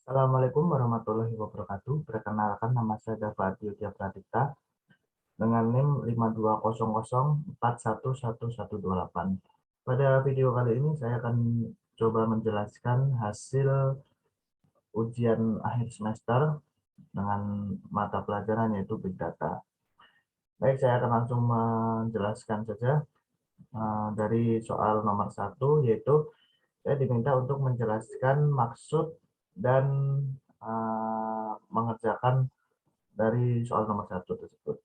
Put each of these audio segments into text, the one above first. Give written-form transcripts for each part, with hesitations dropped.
Assalamualaikum warahmatullahi wabarakatuh. Perkenalkan, nama saya Dava Aditya Pradipta dengan NIM 5200411128. Pada video kali ini saya akan coba menjelaskan hasil ujian akhir semester dengan mata pelajaran yaitu Big Data. Baik, saya akan langsung menjelaskan saja dari soal nomor 1, yaitu saya diminta untuk menjelaskan maksud dan mengerjakan dari soal nomor 1 tersebut.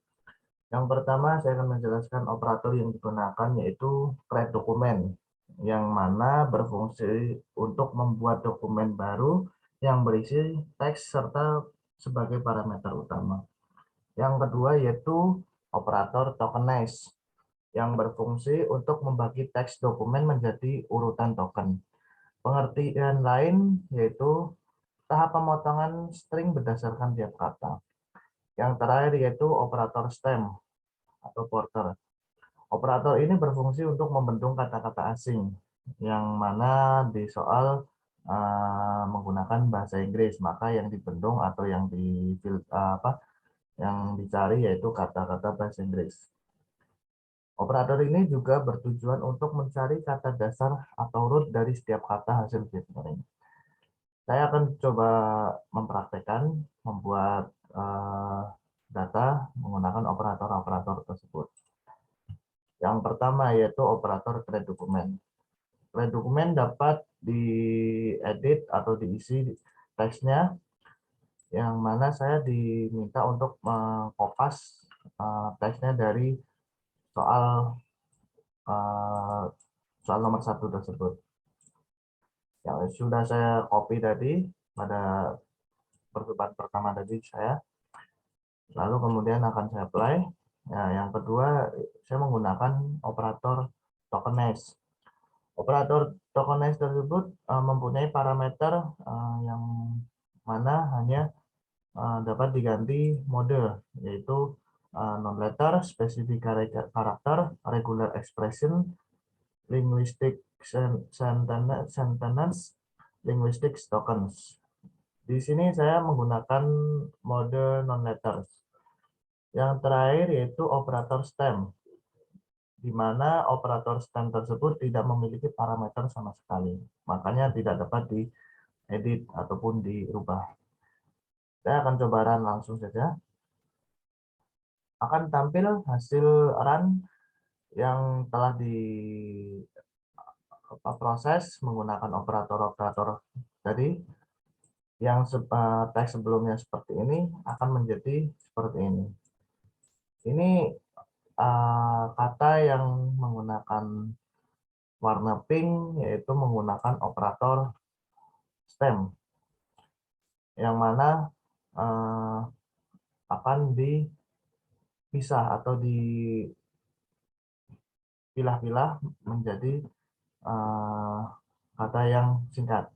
Yang pertama, saya akan menjelaskan operator yang digunakan, yaitu create dokumen, yang mana berfungsi untuk membuat dokumen baru yang berisi teks serta sebagai parameter utama. Yang kedua yaitu operator tokenize, yang berfungsi untuk membagi teks dokumen menjadi urutan token. Pengertian lain yaitu tahap pemotongan string berdasarkan tiap kata. Yang terakhir yaitu operator stem atau porter. Operator ini berfungsi untuk membendung kata-kata asing, yang mana di soal menggunakan bahasa Inggris, maka yang dibendung atau yang dicari yaitu kata-kata bahasa Inggris. Operator ini juga bertujuan untuk mencari kata dasar atau root dari setiap kata hasil dictionary. Saya akan coba mempraktekkan membuat data menggunakan operator-operator tersebut. Yang pertama yaitu operator create dokumen. Create dokumen dapat diedit atau diisi teksnya, yang mana saya diminta untuk mengkopas teksnya dari soal soal nomor 1 tersebut. Yang sudah saya copy tadi pada percobaan pertama tadi saya, lalu kemudian akan saya apply. Nah, yang kedua, saya menggunakan operator tokenize. Operator tokenize tersebut mempunyai parameter yang mana hanya dapat diganti mode, yaitu non-letter, specific character, regular expression, linguistic sentence, linguistic tokens. Di sini saya menggunakan mode non-letters. Yang terakhir yaitu operator stem, di mana operator stem tersebut tidak memiliki parameter sama sekali, makanya tidak dapat diedit ataupun dirubah. Saya akan coba run langsung saja. Akan tampil hasil run yang telah diproses menggunakan operator-operator tadi. Yang teks sebelumnya seperti ini akan menjadi seperti ini. Ini kata yang menggunakan warna pink, yaitu menggunakan operator stem, yang mana akan dipisah atau dipilah-pilah menjadi kata yang singkat.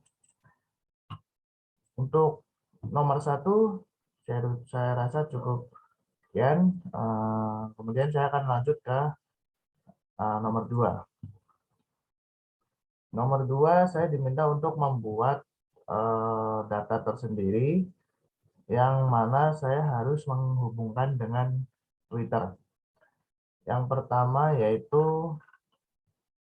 Untuk nomor 1 saya rasa cukup sekian. Kemudian saya akan lanjut ke nomor 2. Nomor 2, saya diminta untuk membuat data tersendiri, yang mana saya harus menghubungkan dengan Twitter. Yang pertama yaitu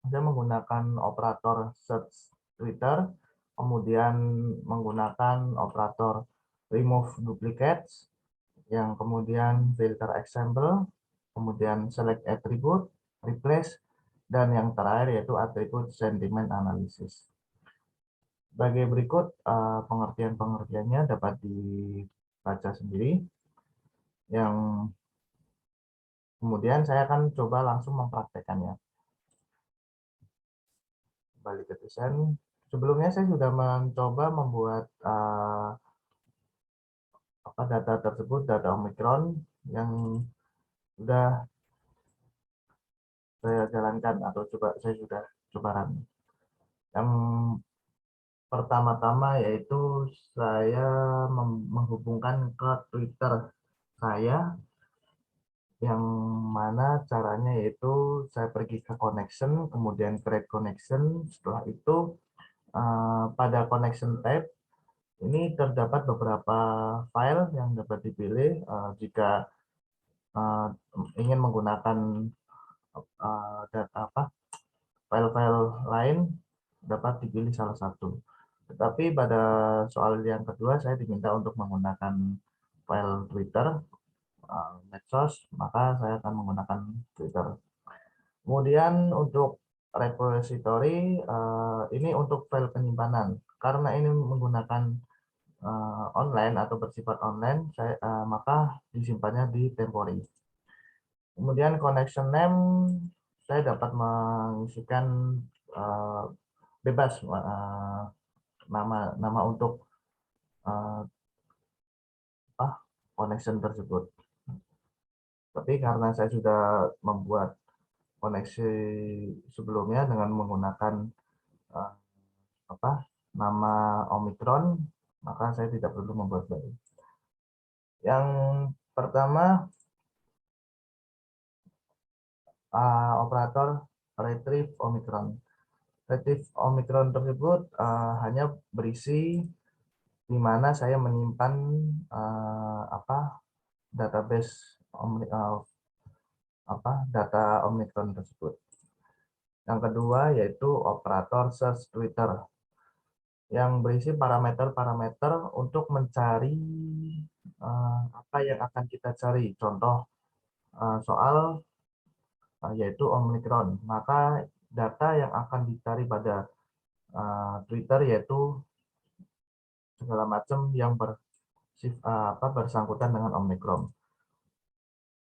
saya menggunakan operator search Twitter, kemudian menggunakan operator remove duplicates, yang kemudian filter example, kemudian select attribute, replace, dan yang terakhir yaitu atribut sentiment analysis. Sebagai berikut pengertian-pengertiannya dapat dibaca sendiri, yang kemudian saya akan coba langsung mempraktekannya. Kembali ke desain. Sebelumnya saya sudah mencoba membuat data tersebut, data Omicron, yang sudah saya jalankan atau saya sudah coba run. Yang pertama-tama yaitu saya menghubungkan ke Twitter saya, yang mana caranya yaitu saya pergi ke connection, kemudian create connection. Setelah itu pada connection tab Ini terdapat beberapa file yang dapat dipilih jika ingin menggunakan file-file lain dapat dipilih salah satu. Tetapi pada soal yang kedua saya diminta untuk menggunakan file Twitter, medsos, maka saya akan menggunakan Twitter. Kemudian untuk repository ini untuk file penyimpanan. Karena ini menggunakan online atau bersifat online, maka disimpannya di Temporary. Kemudian connection name saya dapat mengisikan bebas nama untuk connection tersebut. Tapi karena saya sudah membuat koneksi sebelumnya dengan menggunakan nama Omicron, maka saya tidak perlu membuat baru. Yang pertama, operator retrieve Omicron. Retrieve Omicron tersebut hanya berisi di mana saya menyimpan database data Omicron tersebut. Yang kedua yaitu operator search Twitter yang berisi parameter-parameter untuk mencari apa yang akan kita cari. Contoh soal yaitu Omicron. Maka data yang akan dicari pada Twitter yaitu segala macam yang bersangkutan dengan Omicron.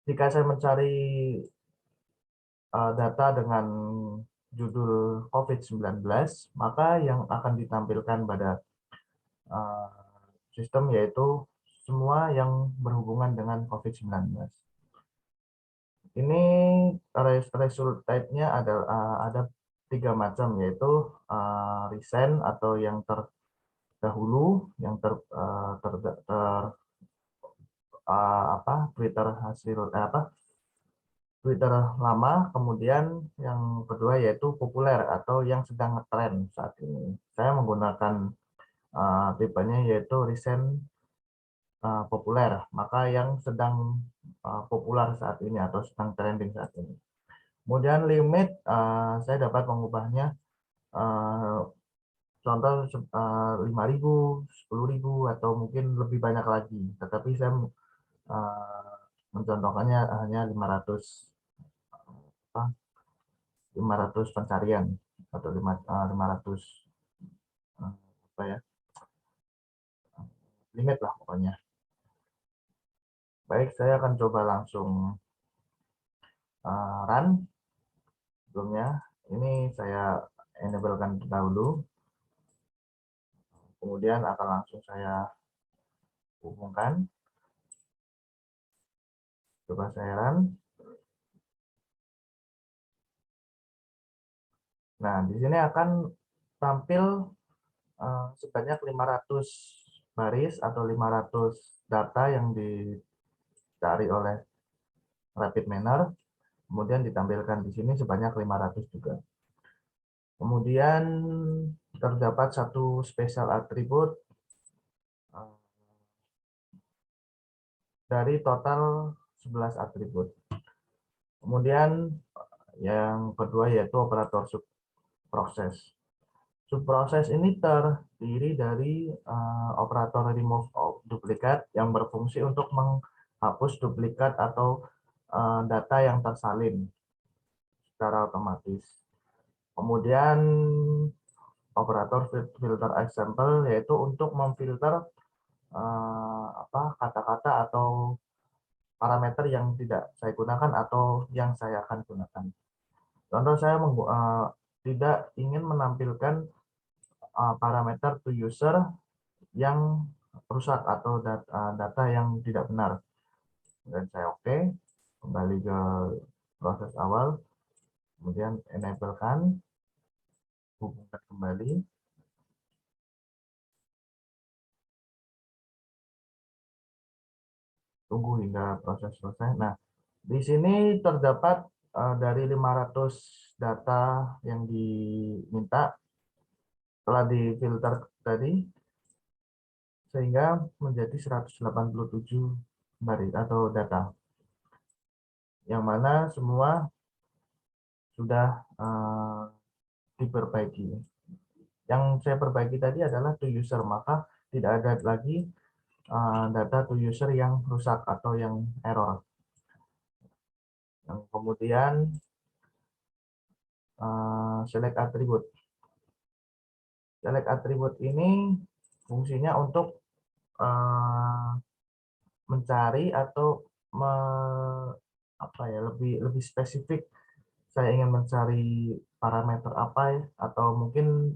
Jika saya mencari data dengan judul COVID-19, maka yang akan ditampilkan pada sistem yaitu semua yang berhubungan dengan COVID-19. Ini result type-nya ada 3 macam, yaitu recent atau yang terdahulu, yang Twitter hasil Twitter lama, kemudian yang kedua yaitu populer atau yang sedang ngetren saat ini. Saya menggunakan tipenya yaitu recent populer, maka yang sedang populer saat ini atau sedang trending saat ini. Kemudian limit saya dapat mengubahnya contoh 5.000, 10.000 atau mungkin lebih banyak lagi. Tetapi saya mencontohkannya hanya 500 pencarian atau 500 limit lah pokoknya. Baik, saya akan coba langsung run. Sebelumnya ini saya enablekan dahulu, kemudian akan langsung saya hubungkan. Coba saya run. Nah, di sini akan tampil sebanyak 500 baris atau 500 data yang dicari oleh rapid manner, kemudian ditampilkan di sini sebanyak 500 juga. Kemudian terdapat satu special attribute dari total 11 atribut. Kemudian yang kedua yaitu operator subproses. Subproses ini terdiri dari operator remove duplicate yang berfungsi untuk menghapus duplikat atau data yang tersalin secara otomatis. Kemudian operator filter example yaitu untuk memfilter kata-kata atau parameter yang tidak saya gunakan atau yang saya akan gunakan. Contoh saya tidak ingin menampilkan parameter to user yang rusak atau data yang tidak benar. Dan saya oke, kembali ke proses awal, kemudian enablekan, hubungkan kembali. Tunggu hingga proses selesai. Nah, di sini terdapat dari 500 data yang diminta telah difilter tadi. sehingga menjadi 187 baris atau data, yang mana semua sudah diperbaiki. Yang saya perbaiki tadi adalah to user, maka tidak ada lagi data to user yang rusak atau yang error. Yang kemudian select attribute. Select attribute ini fungsinya untuk mencari atau lebih spesifik. Saya ingin mencari parameter apa ya, atau mungkin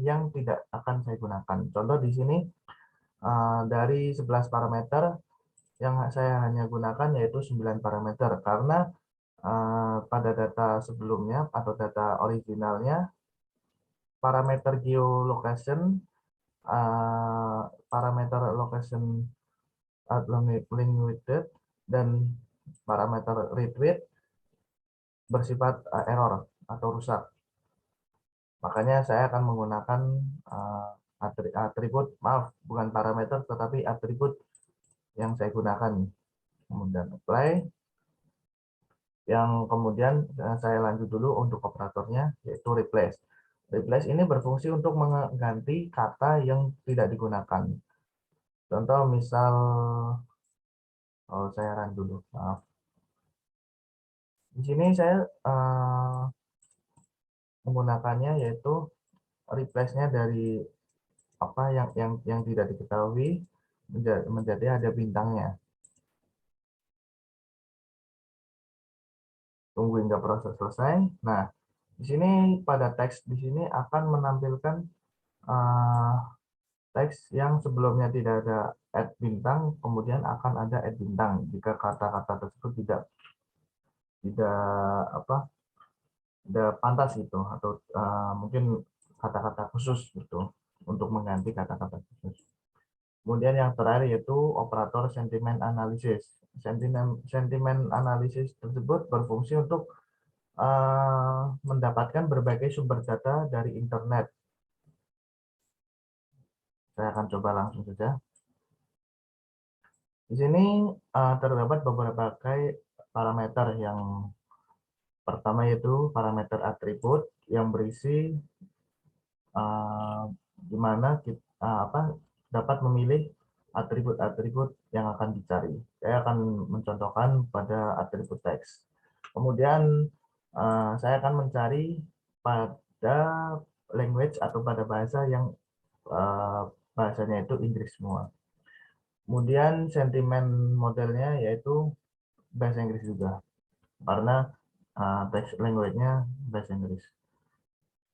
yang tidak akan saya gunakan. Contoh di sini dari 11 parameter yang saya hanya gunakan yaitu 9 parameter, karena pada data sebelumnya atau data originalnya parameter geolocation, parameter location link widget, dan parameter retweet bersifat error atau rusak. Makanya saya akan menggunakan atribut, bukan parameter, tetapi atribut yang saya gunakan. Kemudian apply. Yang kemudian saya lanjut dulu untuk operatornya, yaitu replace. Replace ini berfungsi untuk mengganti kata yang tidak digunakan. Contoh misal, saya run dulu, maaf. Di sini saya menggunakannya yaitu replace-nya dari apa yang tidak diketahui menjadi ada bintangnya. Tunggu hingga proses selesai. Nah, di sini pada teks di sini akan menampilkan teks yang sebelumnya tidak ada add bintang, kemudian akan ada add bintang jika kata-kata tersebut tidak apa tidak pantas gitu, atau mungkin kata-kata khusus gitu untuk mengganti kata-kata khusus. Kemudian yang terakhir yaitu operator sentiment analysis. Sentiment analysis tersebut berfungsi untuk mendapatkan berbagai sumber data dari internet. Saya akan coba langsung saja. Di sini terdapat beberapa parameter. Yang pertama yaitu parameter atribut yang berisi di mana kita dapat memilih atribut-atribut yang akan dicari. Saya akan mencontohkan pada atribut teks. Kemudian saya akan mencari pada language atau pada bahasa yang bahasanya itu Inggris semua. Kemudian sentimen modelnya yaitu bahasa Inggris juga, karena teks language-nya bahasa Inggris.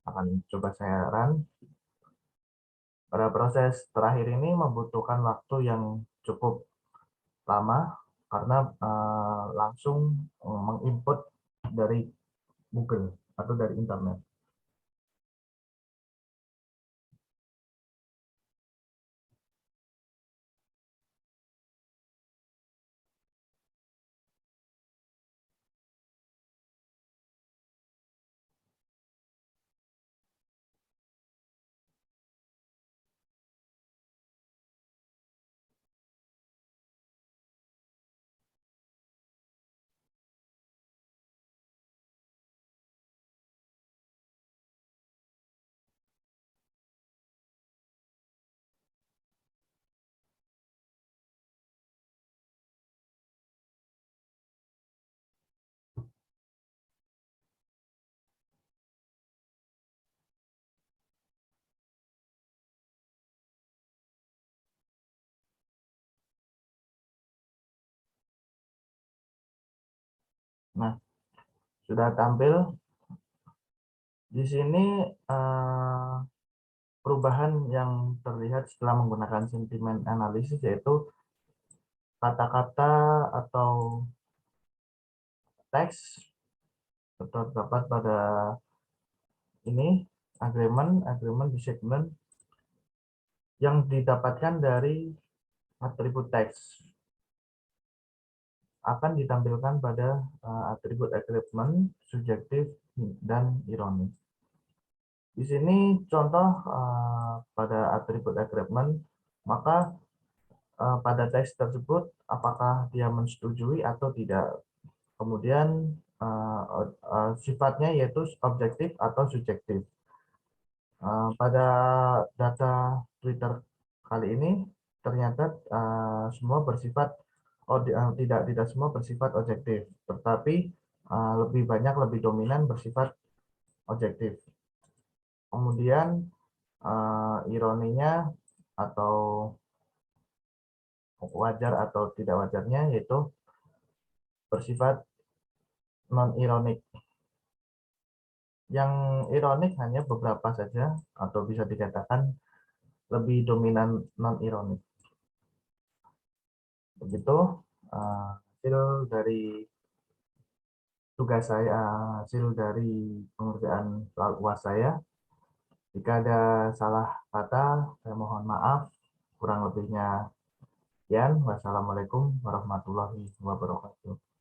Akan coba saya run. Pada proses terakhir ini membutuhkan waktu yang cukup lama karena langsung menginput dari Google atau dari internet. Nah, sudah tampil di sini perubahan yang terlihat setelah menggunakan sentiment analysis, yaitu kata-kata atau teks terdapat pada ini agreement di segmen yang didapatkan dari atribut teks akan ditampilkan pada atribut agreement, subjektif, dan ironi. Di sini contoh pada atribut agreement, maka pada teks tersebut apakah dia menyetujui atau tidak. Kemudian sifatnya yaitu objektif atau subjektif. Pada data Twitter kali ini ternyata semua bersifat tidak semua bersifat objektif, tetapi lebih dominan bersifat objektif. Kemudian ironinya atau wajar atau tidak wajarnya yaitu bersifat non-ironik. Yang ironik hanya beberapa saja atau bisa dikatakan lebih dominan non-ironik. Begitu hasil dari tugas saya, hasil dari pengerjaan soal UAS saya. Jika ada salah kata, saya mohon maaf. Kurang lebihnya sekian. Wassalamualaikum warahmatullahi wabarakatuh.